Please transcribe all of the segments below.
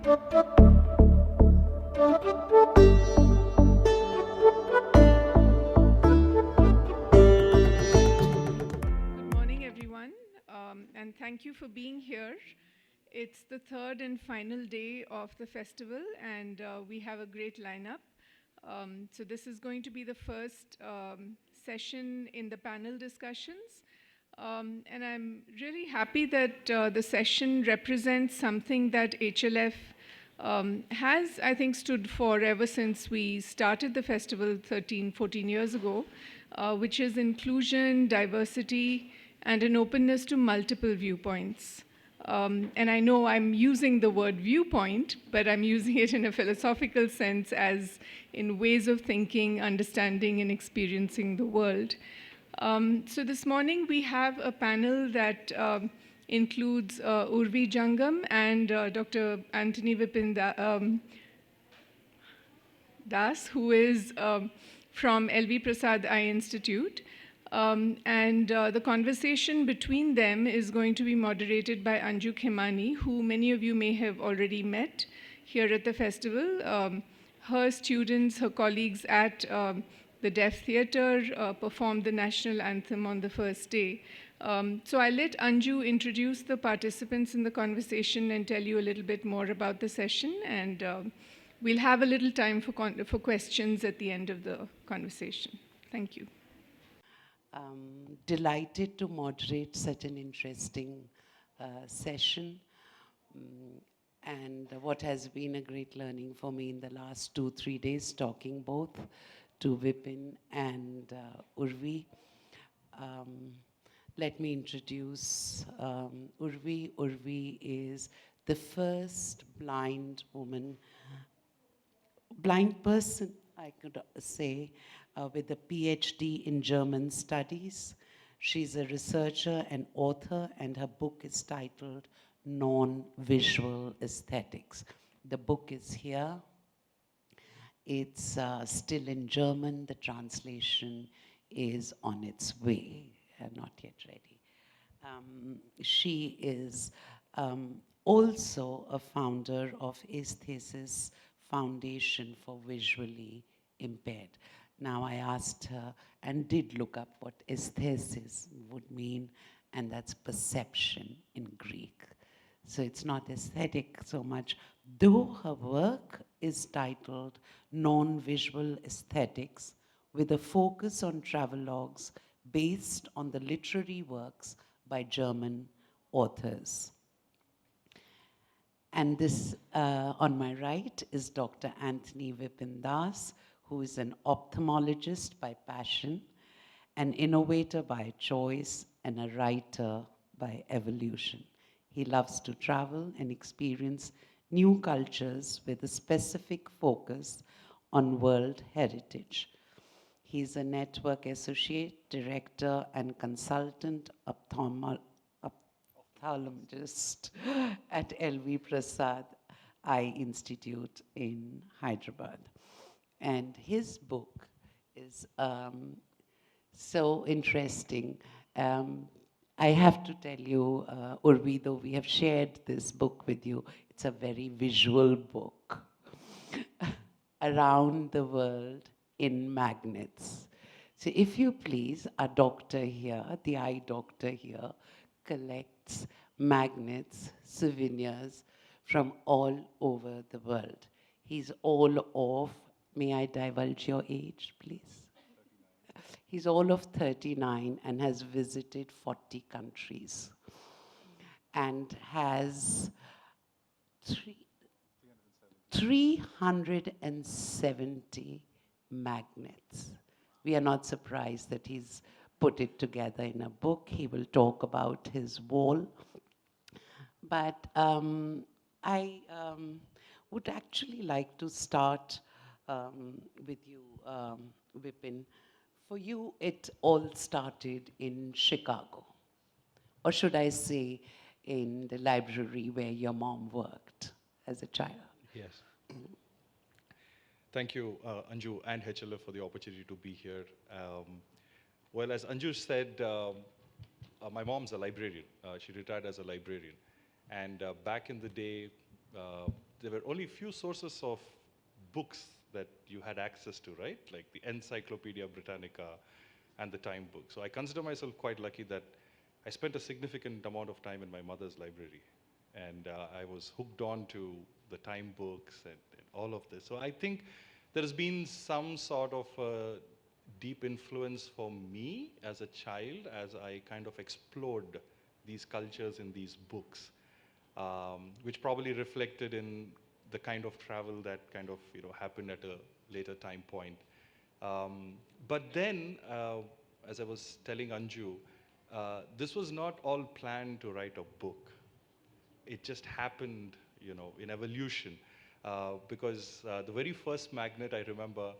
morning, everyone, and thank you for being here. It's the third and final day of the festival, and we have a great lineup. So this is going to be the first session in the panel discussions. And I'm really happy that the session represents something that HLF has, I think, stood for ever since we started the festival 13, 14 years ago, which is inclusion, diversity, and an openness to multiple viewpoints. And I know I'm using the word viewpoint, but I'm using it in a philosophical sense, as in ways of thinking, understanding, and experiencing the world. So this morning we have a panel that includes Urvi Jangam and Dr. Anthony Vipin Das, who is from LV Prasad Eye Institute. And the conversation between them is going to be moderated by Anju Khemani, who many of you may have already met here at the festival. Her students, her colleagues at the Deaf Theatre performed the national anthem on the first day. So I'll let Anju introduce the participants in the conversation and tell you a little bit more about the session, and we'll have a little time for questions at the end of the conversation. Thank you. Delighted to moderate such an interesting session. And what has been a great learning for me in the last 2-3 days, talking both to Vipin and Urvi. Let me introduce Urvi. Urvi is the first blind person, I could say, with a PhD in German studies. She's a researcher and author, and her book is titled Non-Visual Aesthetics. The book is here. It's still in German. The translation is on its way, not yet ready. She is also a founder of Aesthesis Foundation for Visually Impaired. Now I asked her and did look up what aesthesis would mean, and that's perception in Greek. So it's not aesthetic so much, though her work is titled Non-Visual Aesthetics, with a focus on travelogues based on the literary works by German authors. And this, on my right, is Dr. Anthony Vipin Das, who is an ophthalmologist by passion, an innovator by choice, and a writer by evolution. He loves to travel and experience new cultures with a specific focus on world heritage. He's a network associate, director, and consultant ophthalmologist at LV Prasad Eye Institute in Hyderabad. And his book is so interesting. I have to tell you, Urvi, though we have shared this book with you, it's a very visual book. Around the world in magnets. So if you please, our doctor here, the eye doctor here, collects magnets, souvenirs from all over the world. He's all of, may I divulge your age, please? He's all of 39 and has visited 40 countries and has 370 magnets. We are not surprised that he's put it together in a book. He will talk about his wall. But I would actually like to start with you, Vipin. For you, it all started in Chicago. Or should I say, in the library where your mom worked as a child. Yes. Thank you, Anju and HLF, for the opportunity to be here. Well, as Anju said, my mom's a librarian. She retired as a librarian. And back in the day, there were only few sources of books that you had access to, right? Like the Encyclopedia Britannica and the Time book. So I consider myself quite lucky that I spent a significant amount of time in my mother's library. And I was hooked on to the Time books and all of this. So I think there has been some sort of deep influence for me as a child as I kind of explored these cultures in these books, which probably reflected in the kind of travel that kind of happened at a later time point. But then, as I was telling Anju, this was not all planned to write a book. It just happened, in evolution. Because the very first magnet I remember,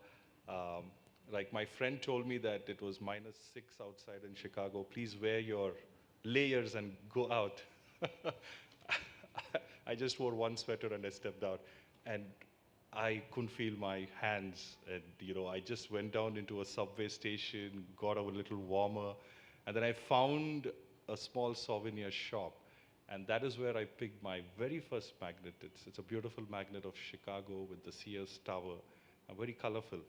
like my friend told me that it was -6 outside in Chicago. Please wear your layers and go out. I just wore one sweater and I stepped out, and I couldn't feel my hands. And I just went down into a subway station, got a little warmer, and then I found a small souvenir shop. And that is where I picked my very first magnet. It's a beautiful magnet of Chicago with the Sears Tower, very colorful.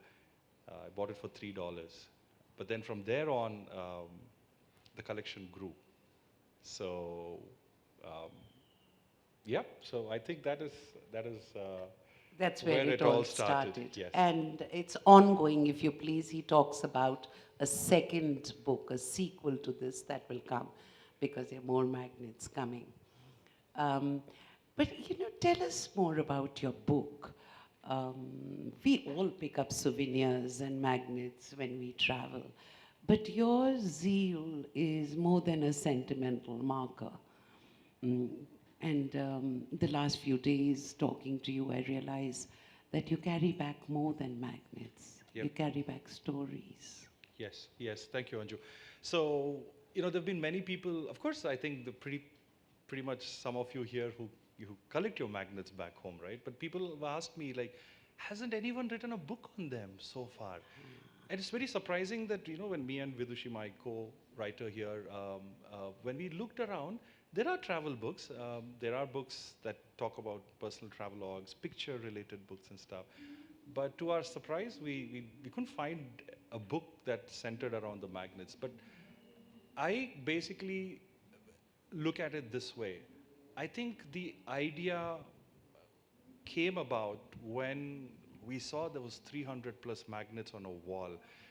I bought it for $3. But then from there on, the collection grew. So, yeah. So I think that is That's where where it it all all started, yes. And it's ongoing, if you please. He talks about a second book, a sequel to this that will come, because there are more magnets coming. But tell us more about your book. We all pick up souvenirs and magnets when we travel, but your zeal is more than a sentimental marker. And the last few days talking to you, I realize that you carry back more than magnets. Yep. You carry back stories. Yes, yes. Thank you, Anju. So, there have been many people. Of course, I think pretty much some of you here who collect your magnets back home, right? But people have asked me, like, hasn't anyone written a book on them so far? And it's very surprising that, when me and Vidushi, my co-writer here, when we looked around, there are travel books. There are books that talk about personal travelogues, picture-related books and stuff. But to our surprise, we couldn't find a book that centered around the magnets. But I basically look at it this way. I think the idea came about when we saw there was 300 plus magnets on a wall.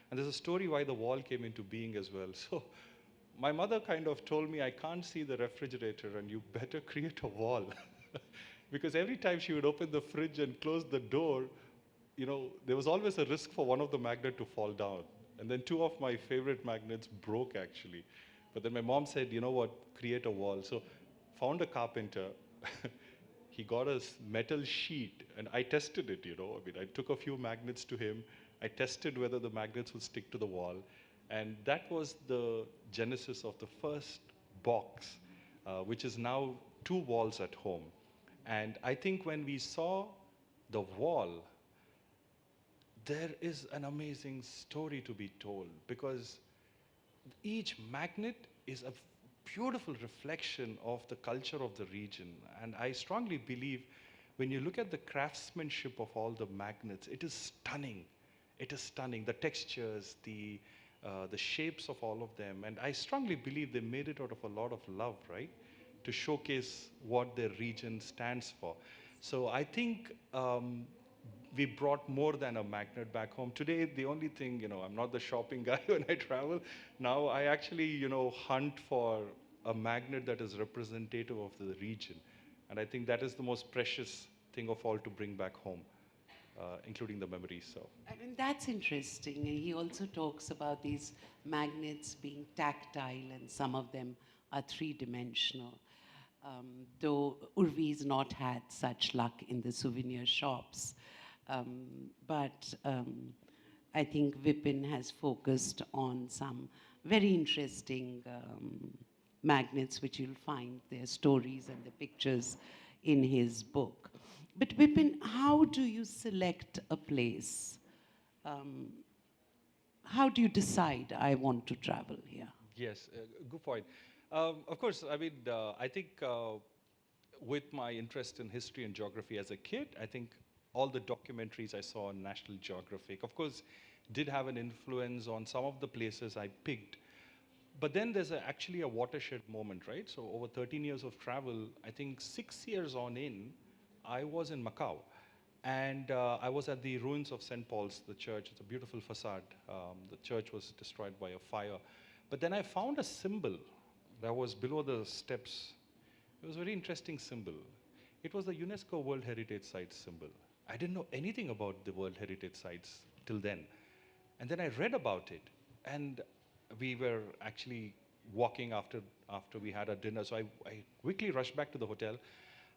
And there's a story why the wall came into being as well. So my mother kind of told me, I can't see the refrigerator and you better create a wall. Because every time she would open the fridge and close the door, there was always a risk for one of the magnets to fall down. And then two of my favorite magnets broke actually. But then my mom said, you know what, create a wall. So found a carpenter. He got a metal sheet and I tested it, I took a few magnets to him. I tested whether the magnets would stick to the wall. And that was the genesis of the first box, which is now 2 walls at home. And I think when we saw the wall, there is an amazing story to be told, because each magnet is a beautiful reflection of the culture of the region. And I strongly believe when you look at the craftsmanship of all the magnets, it is stunning. It is stunning. The textures, the shapes of all of them. And I strongly believe they made it out of a lot of love, right? To showcase what their region stands for. So I think we brought more than a magnet back home. Today, the only thing, I'm not the shopping guy when I travel. Now I actually, hunt for a magnet that is representative of the region. And I think that is the most precious thing of all to bring back home, including the memories. So. I mean, that's interesting. And he also talks about these magnets being tactile, and some of them are three-dimensional. Though Urvi's not had such luck in the souvenir shops. But I think Vipin has focused on some very interesting magnets, which you'll find their stories and the pictures in his book. But Vipin, how do you select a place? How do you decide, I want to travel here? Yes, good point. Of course, I mean, I think with my interest in history and geography as a kid, I think all the documentaries I saw on National Geographic, of course, did have an influence on some of the places I picked. But then there's actually a watershed moment, right? So over 13 years of travel, I think 6 years on in, I was in Macau. And I was at the ruins of St. Paul's, the church. It's a beautiful facade. The church was destroyed by a fire. But then I found a symbol that was below the steps. It was a very interesting symbol. It was the UNESCO World Heritage Site symbol. I didn't know anything about the World Heritage Sites till then. And then I read about it. And we were actually walking after we had our dinner. So I quickly rushed back to the hotel.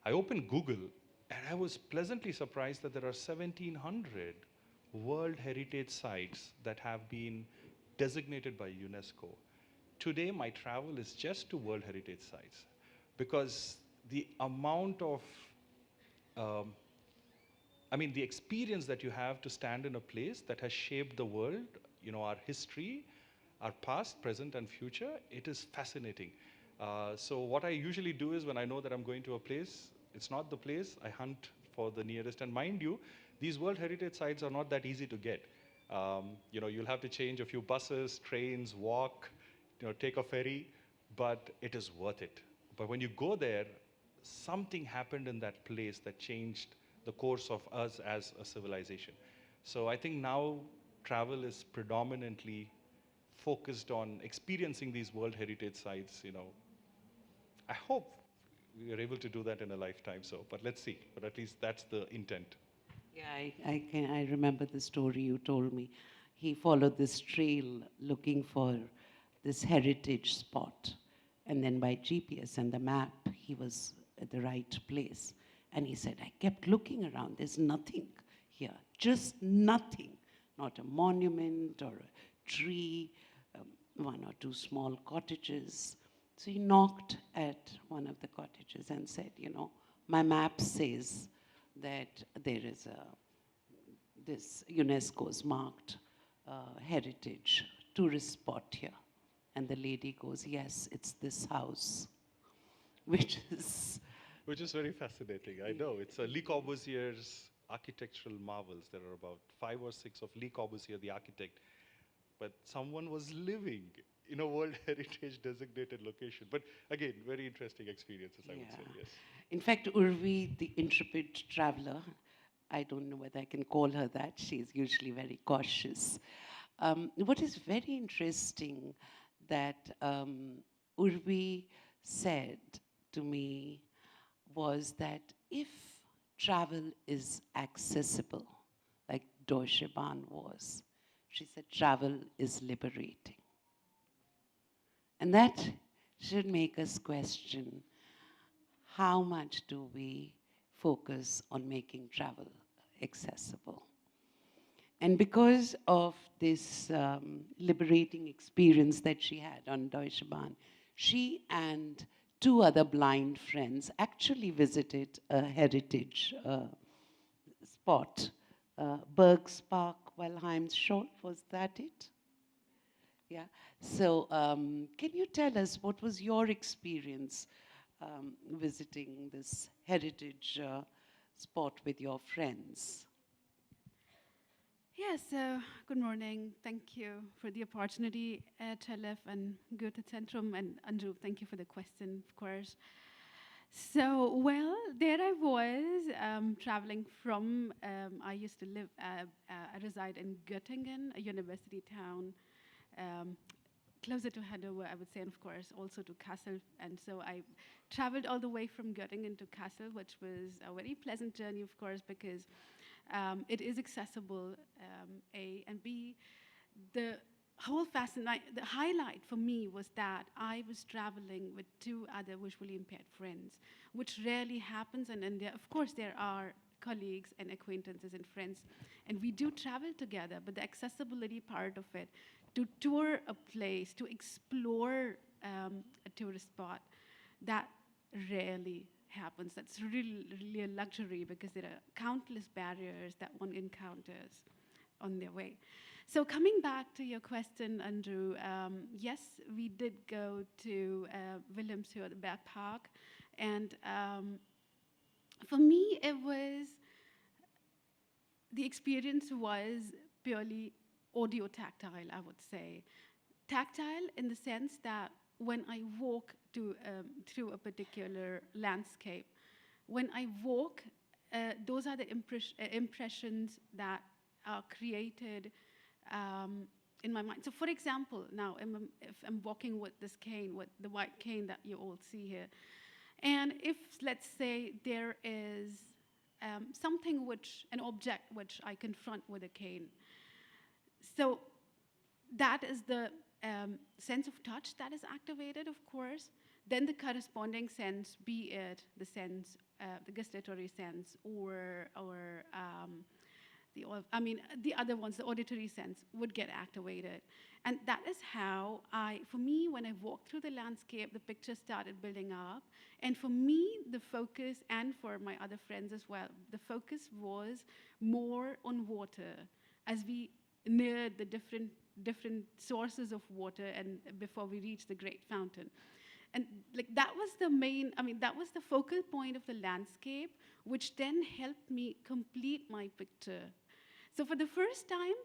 I opened Google, and I was pleasantly surprised that there are 1,700 World Heritage Sites that have been designated by UNESCO. Today, my travel is just to World Heritage Sites because the amount of, the experience that you have to stand in a place that has shaped the world, our history, our past, present, and future, it is fascinating. So what I usually do is when I know that I'm going to a place, it's not the place, I hunt for the nearest. And mind you, these World Heritage Sites are not that easy to get. You'll have to change a few buses, trains, walk, take a ferry, but it is worth it. But when you go there, something happened in that place that changed the course of us as a civilization. So I think now travel is predominantly focused on experiencing these World Heritage Sites. I hope we are able to do that in a lifetime. So, but let's see. But at least that's the intent. Yeah, I remember the story you told me. He followed this trail looking for this heritage spot. And then by GPS and the map, he was at the right place. And he said, I kept looking around. There's nothing here, just nothing. Not a monument or a tree, one or two small cottages. So he knocked at one of the cottages and said, my map says that there is this UNESCO's marked heritage tourist spot here. And the lady goes, yes, it's this house, which is very fascinating. I know. It's Le Corbusier's architectural marvels. There are about 5 or 6 of Le Corbusier, the architect. But someone was living in a World Heritage designated location. But again, very interesting experiences, I would say, yes. In fact, Urvi, the intrepid traveler, I don't know whether I can call her that. She's usually very cautious. What is very interesting that Urvi said to me was that if travel is accessible, like Deutsche Bahn was, she said travel is liberating. And that should make us question how much do we focus on making travel accessible. And because of this liberating experience that she had on Deutsche Bahn, she and 2 other blind friends actually visited a heritage spot, Berg's Park, Wilhelmshof, was that it? Yeah. So can you tell us what was your experience visiting this heritage spot with your friends? Yes, good morning. Thank you for the opportunity at HLF and Goethe-Zentrum. And Anju, thank you for the question, of course. So, well, there I was traveling from, I used to live, I reside in Göttingen, a university town, closer to Hanover, I would say, and of course, also to Kassel. And so I traveled all the way from Göttingen to Kassel, which was a very pleasant journey, of course, because it is accessible, A, and B, the highlight for me was that I was traveling with 2 other visually impaired friends, which rarely happens. And there, of course, there are colleagues and acquaintances and friends, and we do travel together, but the accessibility part of it, to tour a place, to explore a tourist spot, that rarely happens. That's really a luxury because there are countless barriers that one encounters on their way. So coming back to your question, Andrew, yes, we did go to Wilhelmshöhe, the Berg Park, and For me, the experience was purely audio tactile, I would say. Tactile in the sense that when I walk through a particular landscape, when I walk, those are the impressions that are created in my mind. So, for example, now if I'm walking with this cane, with the white cane that you all see here, and if, let's say, there is an object which I confront with a cane, so that is the sense of touch that is activated, of course. Then the corresponding sense, be it the sense, the gustatory sense, or the other ones, the auditory sense, would get activated. And that is how for me, when I walked through the landscape, the picture started building up. And for me, the focus, and for my other friends as well, the focus was more on water as we neared the different sources of water and before we reached the great fountain. And that was that was the focal point of the landscape, which then helped me complete my picture. So for the first time,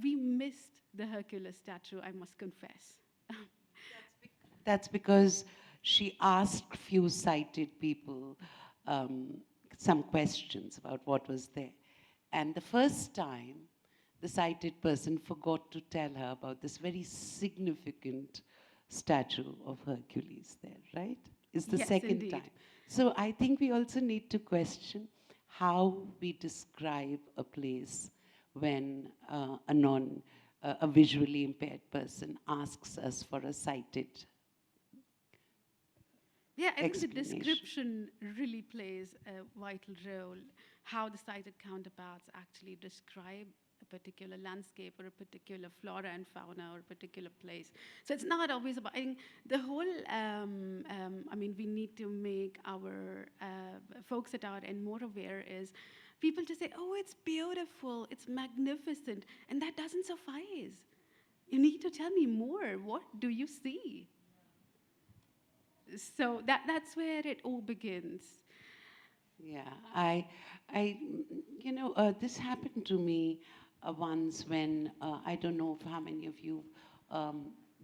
we missed the Hercules statue, I must confess. That's because she asked few sighted people some questions about what was there. And the first time, the sighted person forgot to tell her about this very significant statue of Hercules there, right? It's the Yes, second indeed. time. So I think we also need to question how we describe a place when a visually impaired person asks us for a sighted. Yeah, I think the Explanation. description really plays a vital role, how the sighted counterparts actually describe a particular landscape or a particular flora and fauna or a particular place. So it's not always about, I think the whole, we need to make our folks at our end more aware is people to say, oh, it's beautiful, it's magnificent, and that doesn't suffice. You need to tell me more. What do you see? So that's where it all begins. Yeah, this happened to me once when, I don't know how many of you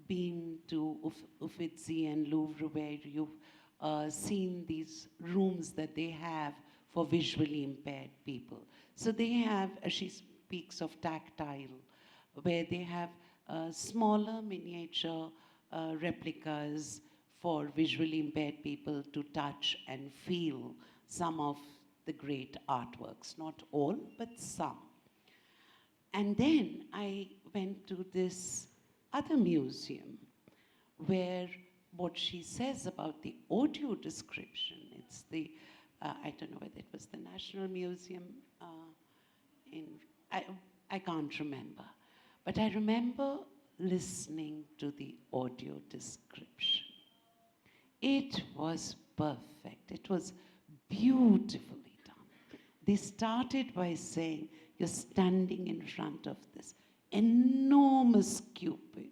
been to Uffizi and Louvre, where you've seen these rooms that they have for visually impaired people. So they have, she speaks of tactile, where they have smaller miniature replicas for visually impaired people to touch and feel some of the great artworks. Not all, but some. And then I went to this other museum where what she says about the audio description, it's the, I don't know whether it was the National Museum I can't remember. But I remember listening to the audio description. It was perfect. It was beautifully done. They started by saying, you're standing in front of this enormous Cupid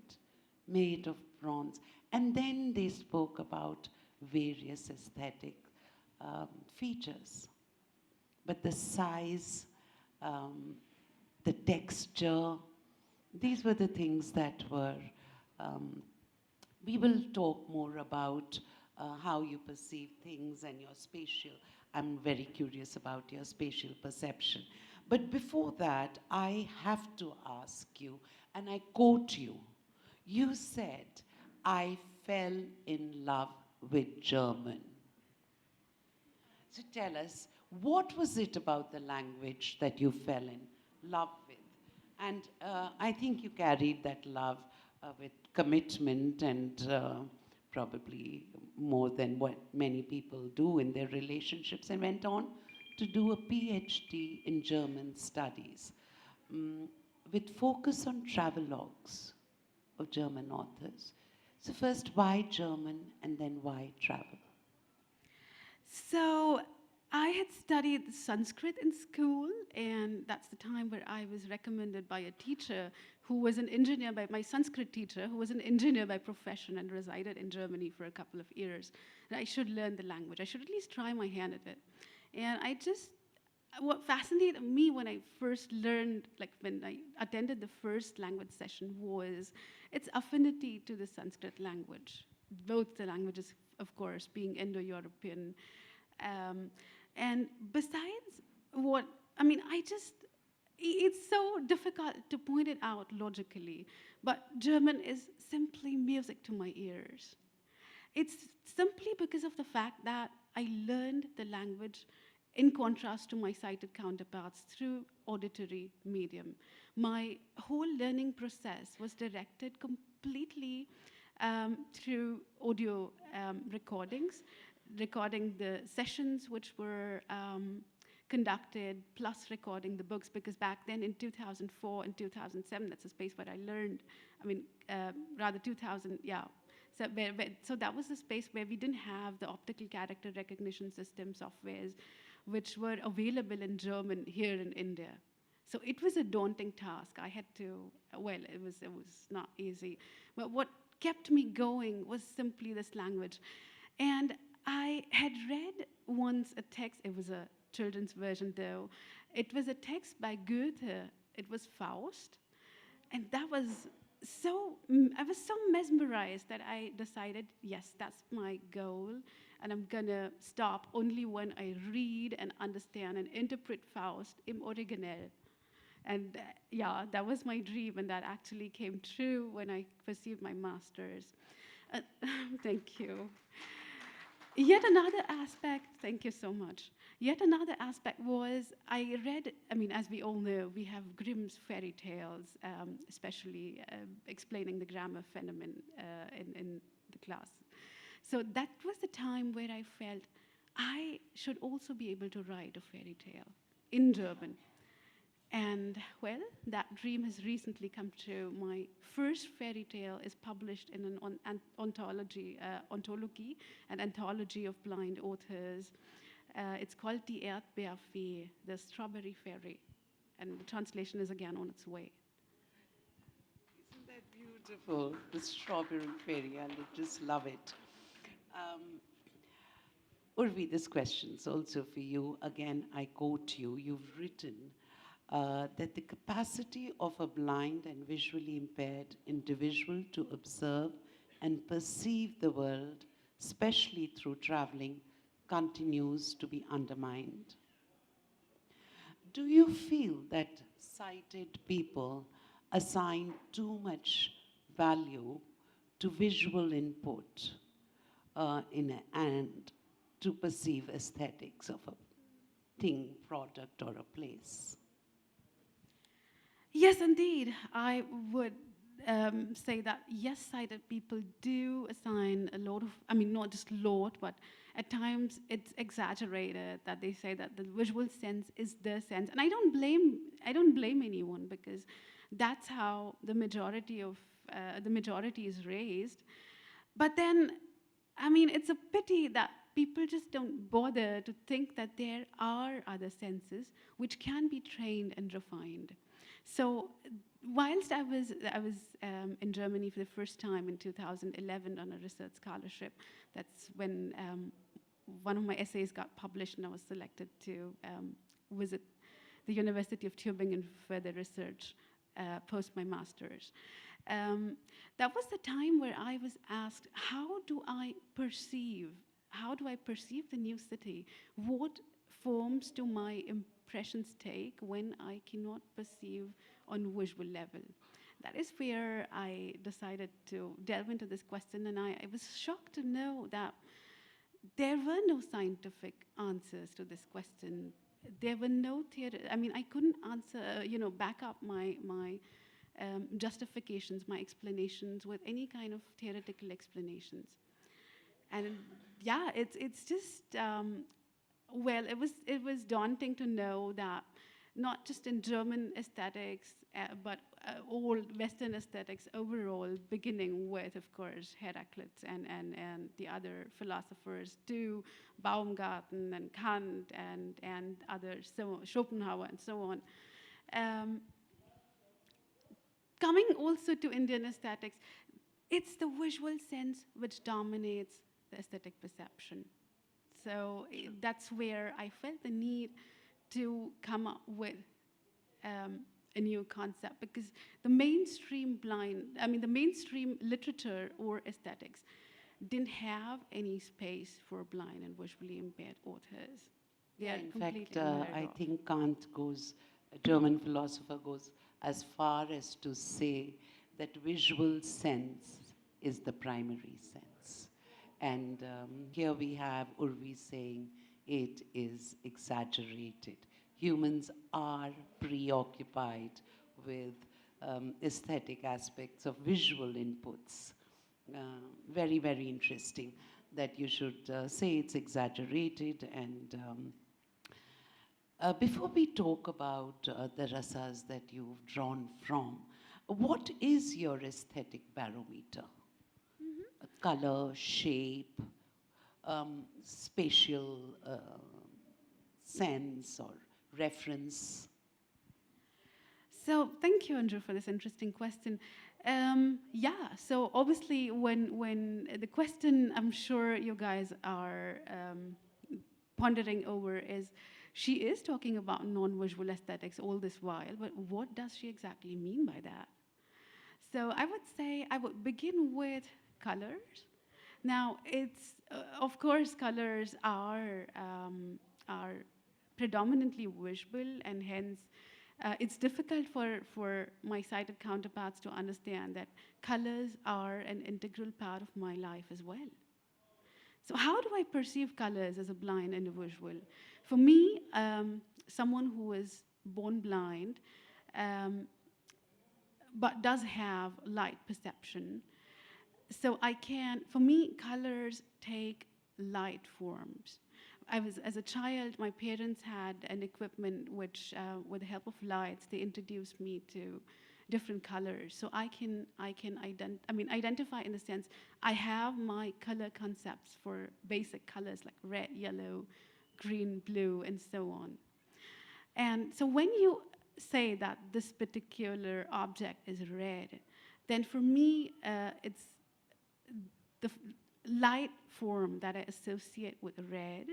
made of bronze. And then they spoke about various aesthetic features. But the size, the texture, these were the things that were, we will talk more about how you perceive things and your spatial. I'm very curious about your spatial perception. But before that, I have to ask you, and I quote you. You said, I fell in love with German. So tell us, what was it about the language that you fell in love with? And I think you carried that love with commitment and probably more than what many people do in their relationships, and went on to do a PhD in German studies with focus on travelogues of German authors. So first, why German, and then why travel? So I had studied Sanskrit in school, and that's the time where I was recommended by a teacher who was an engineer, by my Sanskrit teacher, who was an engineer by profession and resided in Germany for a couple of years. And I should learn the language. I should at least try my hand at it. And what fascinated me when I first learned, like when I attended the first language session, was its affinity to the Sanskrit language. Both the languages, of course, being Indo-European. Um, and besides what, I mean, it's so difficult to point it out logically, but German is simply music to my ears. It's simply because of the fact that I learned the language in contrast to my sighted counterparts through auditory medium. My whole learning process was directed completely through audio recordings, recording the sessions which were conducted, plus recording the books, because back then in 2004 and 2007, that's a space where I learned, rather 2000, yeah. So that was the space where we didn't have the optical character recognition system softwares, which were available in German here in India. So it was a daunting task. I had to, well, it was not easy. But what kept me going was simply this language. And I had read once a text, it was a children's version though. It was a text by Goethe. It was Faust. And that was I was so mesmerized that I decided, yes, that's my goal. And I'm gonna stop only when I read and understand and interpret Faust im Original. And yeah, that was my dream, and that actually came true when I pursued my master's. Uh, thank you. Yet another aspect, thank you so much. Yet another aspect was I read, as we all know, we have Grimm's fairy tales, especially explaining the grammar phenomenon in the class. So that was the time where I felt I should also be able to write a fairy tale in German. And well, that dream has recently come true. My first fairy tale is published in an ontology, an anthology of blind authors. It's called Die Erdbeerfee, the Strawberry Fairy. And the translation is again on its way. Isn't that beautiful? The strawberry fairy, I just love it. Urvi, this question's also for you. Again, I quote you. You've written that the capacity of a blind and visually impaired individual to observe and perceive the world, especially through traveling, continues to be undermined. Do you feel that sighted people assign too much value to visual input and to perceive aesthetics of a thing, product, or a place? Yes, indeed. I would say that yes, sighted people do assign a lot of, not just lot, but at times it's exaggerated that they say that the visual sense is the sense. And I don't blame anyone, because that's how the majority is raised. But then, it's a pity that people just don't bother to think that there are other senses which can be trained and refined. So whilst I was in Germany for the first time in 2011 on a research scholarship, that's when one of my essays got published, and I was selected to visit the University of Tübingen for further research post my master's. That was the time where I was asked, how do I perceive the new city? What forms do my impressions take when I cannot perceive on visual level? That is where I decided to delve into this question, and I was shocked to know that there were no scientific answers to this question. There were no theory. I couldn't answer, back up my justifications, my explanations with any kind of theoretical explanations. And yeah, it's just it was daunting to know that not just in German aesthetics, but all Western aesthetics overall, beginning with, of course, Heraclitus and the other philosophers, to Baumgarten and Kant and others, so Schopenhauer and so on. Coming also to Indian aesthetics, it's the visual sense which dominates the aesthetic perception. So that's where I felt the need to come up with a new concept, because the mainstream the mainstream literature or aesthetics didn't have any space for blind and visually impaired authors. They are In completely fact, unheard I of. think Kant goes, a German philosopher goes as far as to say that visual sense is the primary sense. And here we have Urvi saying it is exaggerated. Humans are preoccupied with aesthetic aspects of visual inputs. Very, very interesting that you should say it's exaggerated. And before we talk about the rasas that you've drawn from, what is your aesthetic barometer? Color, shape, spatial sense or reference? So thank you, Anju, for this interesting question. Yeah, so obviously when the question I'm sure you guys are pondering over is, she is talking about non-visual aesthetics all this while, but what does she exactly mean by that? So I would say I would begin with colors. Now, it's of course colors are predominantly visual, and hence it's difficult for my sighted counterparts to understand that colors are an integral part of my life as well. So how do I perceive colors as a blind individual? For me, someone who is born blind, but does have light perception, so for me, colors take light forms. As a child, my parents had an equipment which, with the help of lights, they introduced me to different colors. So I can identify in the sense, I have my color concepts for basic colors like red, yellow, green, blue, and so on. And so when you say that this particular object is red, then for me, it's the light form that I associate with red.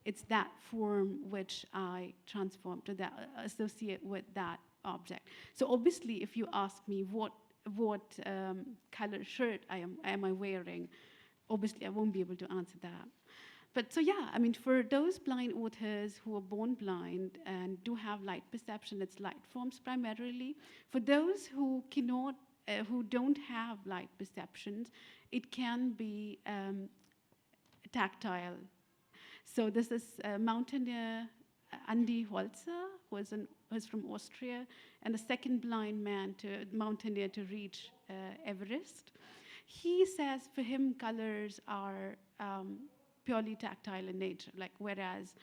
It's that form which I transform to that, associate with that object. So obviously, if you ask me what color shirt am I wearing, obviously I won't be able to answer that. But so yeah, I mean, for those blind authors who are born blind and do have light perception, it's light forms primarily. For those who cannot, who don't have light perceptions, it can be tactile. So this is mountaineer Andy Holzer, who's from Austria, and the second blind mountaineer to reach Everest. He says for him colors are purely tactile in nature, like whereas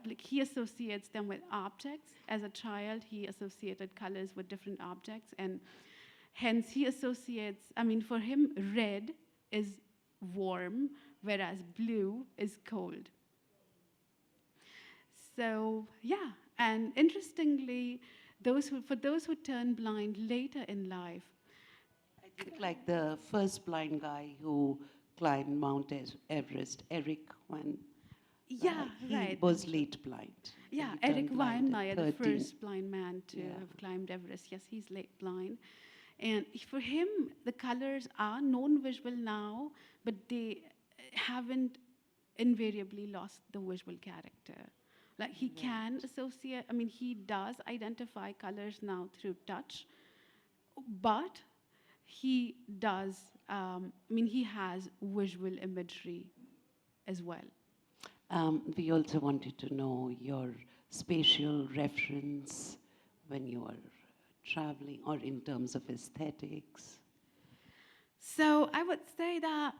like he associates them with objects. As a child, he associated colors with different objects, and hence he associates, I mean, for him, red is warm, whereas blue is cold. So yeah, and interestingly, for those who turn blind later in life, I think like the first blind guy who climbed Mount Everest, Eric Van. yeah, He right. was late blind. Yeah, He Eric turned blind at Weinmeier, the 13. first blind man to Yeah. have climbed Everest. Yes, he's late blind. And for him, the colors are non-visual now, but they haven't invariably lost the visual character. Like he can associate, I mean, he does identify colors now through touch, but he does, he has visual imagery as well. We also wanted to know your spatial reference when you are traveling or in terms of aesthetics. So I would say that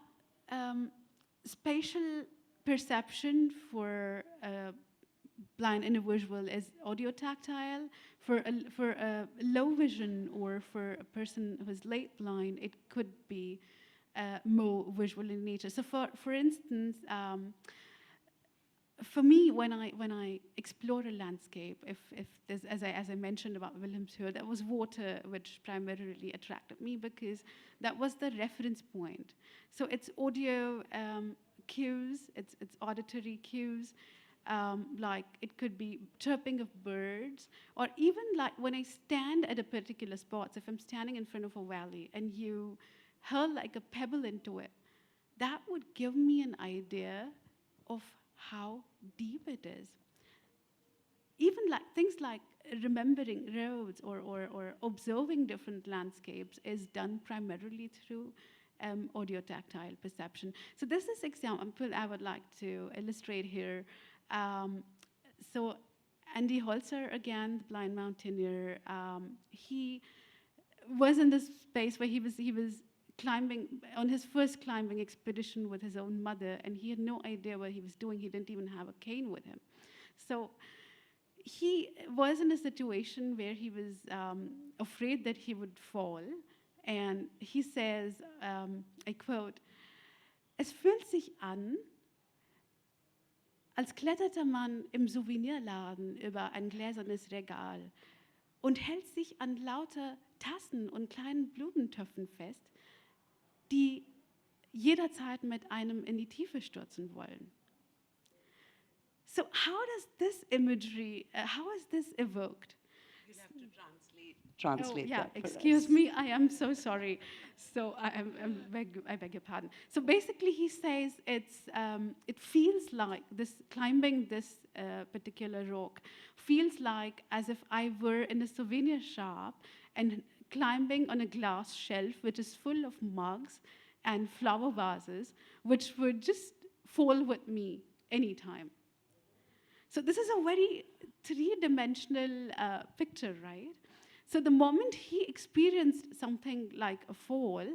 spatial perception for a blind individual is audio-tactile. For a low vision or for a person who's late blind, it could be more visual in nature. So for instance, for me, when I explore a landscape, if there's, as I mentioned about Wilhelmshöhe, that was water which primarily attracted me because that was the reference point. So it's audio cues, it's auditory cues, like it could be chirping of birds, or even like when I stand at a particular spot, so if I'm standing in front of a valley and you hurl like a pebble into it, that would give me an idea of how deep it is. Even like things like remembering roads or observing different landscapes is done primarily through audio-tactile perception. So this is example I would like to illustrate here. So Andy Holzer, again, the blind mountaineer, he was in this space where he was climbing on his first climbing expedition with his own mother, and he had no idea what he was doing. He didn't even have a cane with him. So he was in a situation where he was afraid that he would fall, and he says, I quote, "Es fühlt sich an, als kletterte man im Souvenirladen über ein gläsernes Regal und hält sich an lauter Tassen und kleinen Blumentöpfen fest, die jederzeit mit einem in die Tiefe stürzen wollen." So how does this imagery, how is this evoked? You'll have to translate yeah, that for excuse us. me, I am so sorry. So I beg your pardon. So basically he says it feels like this climbing this particular rock feels like as if I were in a souvenir shop and climbing on a glass shelf which is full of mugs and flower vases, which would just fall with me anytime. So this is a very three-dimensional picture, right? So the moment he experienced something like a fall,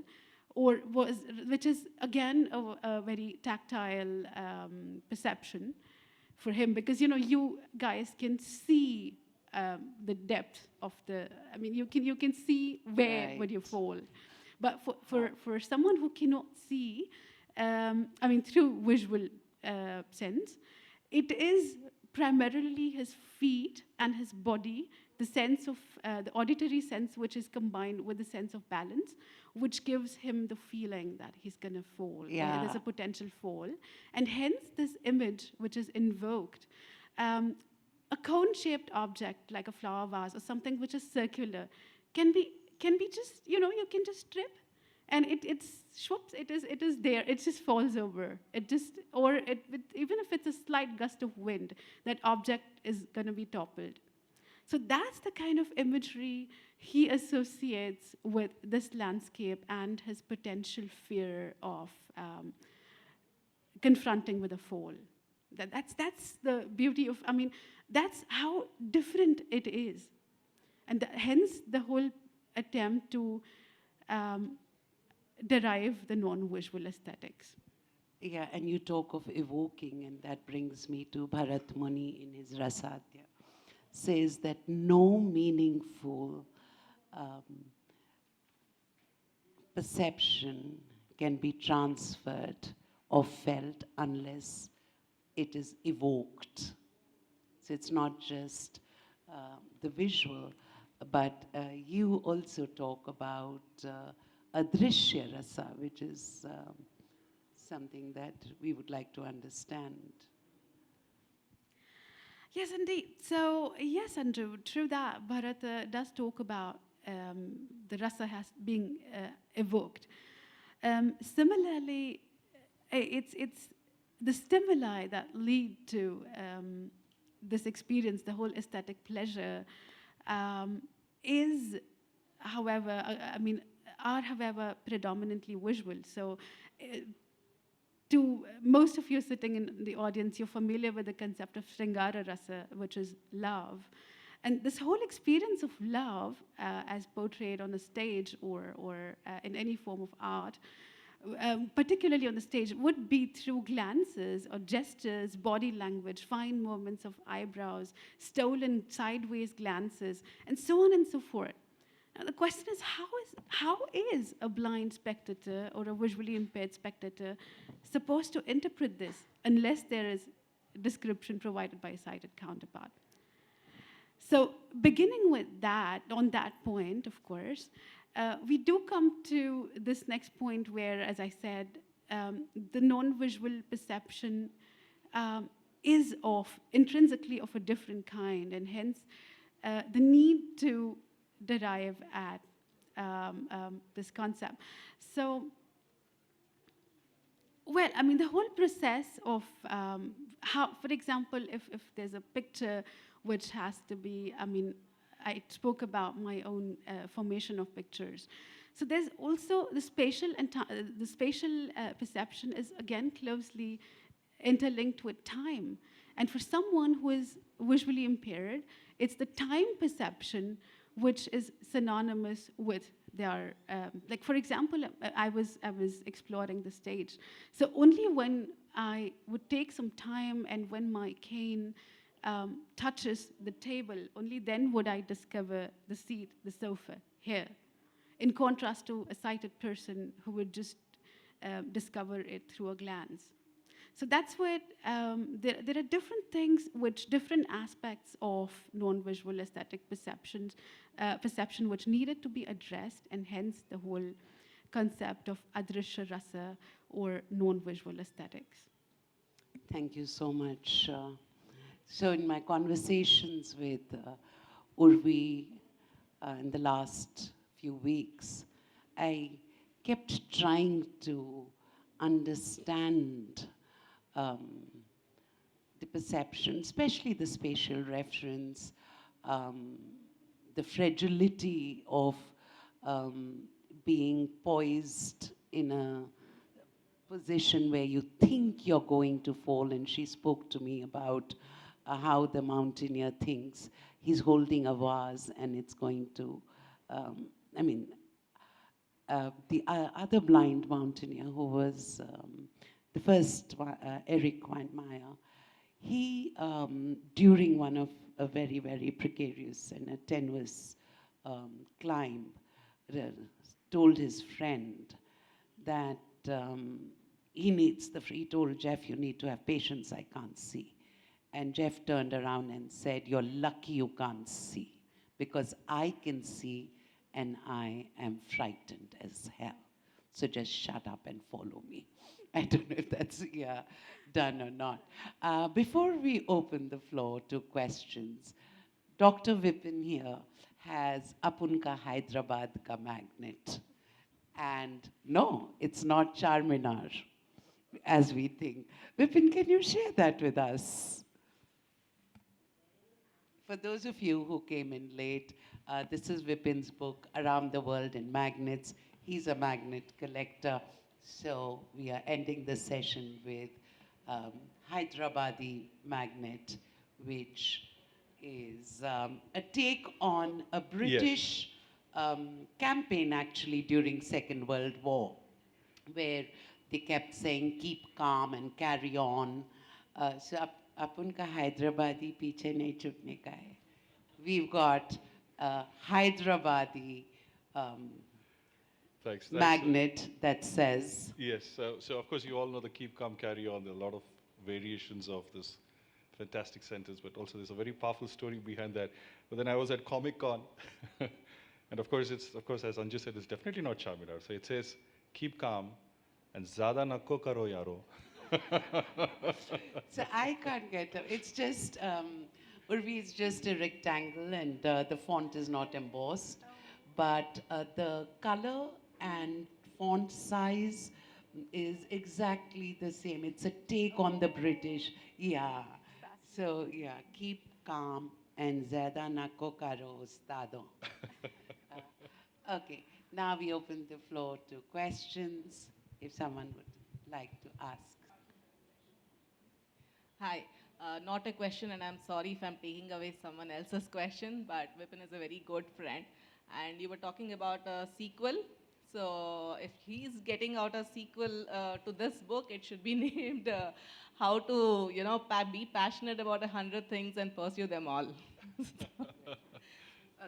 which is again a very tactile perception for him, because you guys can see the depth of the. I mean, you can see where Right. would you fall, but for someone who cannot see, I mean through visual sense, it is primarily his feet and his body, the sense of the auditory sense, which is combined with the sense of balance, which gives him the feeling that he's going to fall. Yeah. There's a potential fall. And hence this image, which is invoked. A cone-shaped object like a flower vase or something which is circular can be just, you can just trip. And it's whoops, it is there. It just falls over. Even if it's a slight gust of wind, that object is going to be toppled. So that's the kind of imagery he associates with this landscape and his potential fear of confronting with a fall. That's the beauty of. I mean, that's how different it is, and hence the whole attempt to derive the non-visual aesthetics. Yeah, and you talk of evoking, and that brings me to Bharat Muni in his Rasadhya. Says that no meaningful perception can be transferred or felt unless it is evoked. So it's not just the visual, but you also talk about adrishya rasa, which is something that we would like to understand. Yes, indeed. So, yes, Anju, true that. Bharata does talk about the rasa has being evoked. Similarly, it's the stimuli that lead to this experience, the whole aesthetic pleasure, is, however, however, predominantly visual. So, to most of you sitting in the audience, you're familiar with the concept of Sringara Rasa, which is love. And this whole experience of love, as portrayed on the stage or in any form of art, particularly on the stage, would be through glances or gestures, body language, fine movements of eyebrows, stolen sideways glances, and so on and so forth. Now, the question is, how is a blind spectator or a visually impaired spectator supposed to interpret this unless there is description provided by a sighted counterpart? So beginning with that, on that point, of course, we do come to this next point where, as I said, the non-visual perception is intrinsically of a different kind, and hence the need to derive at this concept. So, well, I mean, the whole process of how, for example, if there's a picture which has to be, I mean, I spoke about my own formation of pictures. So there's also the spatial perception is again closely interlinked with time. And for someone who is visually impaired, it's the time perception which is synonymous with their, like for example, I was exploring the stage. So only when I would take some time and when my cane touches the table, only then would I discover the seat, the sofa here, in contrast to a sighted person who would just discover it through a glance. So that's what, there are different things which, different aspects of non-visual aesthetic perception which needed to be addressed, and hence the whole concept of adrishya rasa or non-visual aesthetics. Thank you so much. So in my conversations with Urvi in the last few weeks, I kept trying to understand the perception, especially the spatial reference, the fragility of being poised in a position where you think you're going to fall. And she spoke to me about how the mountaineer thinks he's holding a vase and it's going to, the other blind mountaineer who was the first, Eric Weinmeier, he, during one of a very, very precarious and a tenuous climb, told his friend that he told Jeff, you need to have patience, I can't see. And Jeff turned around and said, you're lucky you can't see, because I can see and I am frightened as hell. So just shut up and follow me. I don't know if that's done or not. Before we open the floor to questions, Dr. Vipin here has Apunka Hyderabad ka magnet. And no, it's not Charminar, as we think. Vipin, can you share that with us? For those of you who came in late, this is Vipin's book, Around the World in Magnets. He's a magnet collector. So we are ending the session with Hyderabadi magnet, which is a take on a British campaign actually during Second World War, where they kept saying, keep calm and carry on. So अपन का हैदराबादी पीछे नहीं छूटने का है. We've got a Hyderabadi magnet that says. Yes, so of course you all know the keep calm, carry on. There are a lot of variations of this fantastic sentence, but also there's a very powerful story behind that. But then I was at Comic Con, and of course, as Anju said, it's definitely not Charminar. So it says, keep calm, and Zada nakko karo yaro. So I can't get it. It's just, Urvi is just a rectangle and the font is not embossed. But the color and font size is exactly the same. It's a take on the British. Yeah. So yeah, keep calm and Zada nakko karo ustado. Okay, now we open the floor to questions, if someone would like to ask. Hi, not a question, and I'm sorry if I'm taking away someone else's question, but Vipin is a very good friend. And you were talking about a sequel. So if he's getting out a sequel to this book, it should be named How to, be passionate about 100 things and pursue them all. Okay.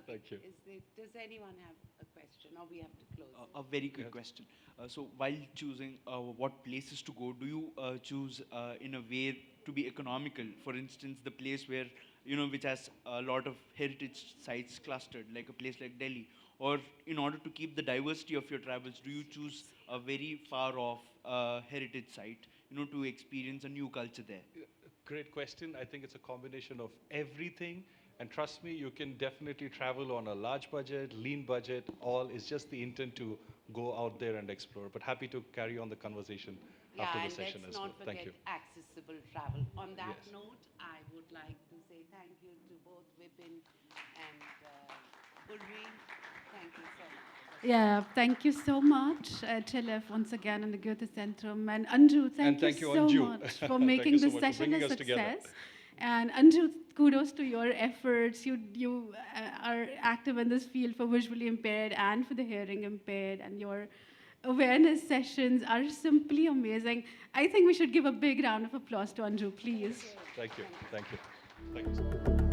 Thank you. Does anyone have a question, or we have to close? A very quick question. So while choosing what places to go, do you choose in a way to be economical? For instance, the place where which has a lot of heritage sites clustered, like a place like Delhi? Or in order to keep the diversity of your travels, do you choose a very far off heritage site, to experience a new culture there? Great question. I think it's a combination of everything. And trust me, you can definitely travel on a large budget, lean budget. All is just the intent to go out there and explore. But happy to carry on the conversation after the session as well. Let's not Thank forget you. accessible travel. On that Yes. note, I would like to say thank you to both Vipin and Urvi. Thank you so much. Yeah, thank you so much, HLF, once again, and the Goethe Centrum. And Anju, thank thank you, so Anju. much for Thank making you so this much for session bringing a us together. success. And Anju, kudos to your efforts. You are active in this field for visually impaired and for the hearing impaired, and your awareness sessions are simply amazing. I think we should give a big round of applause to Anju, please. Thank you. Thank you. Thank you so much.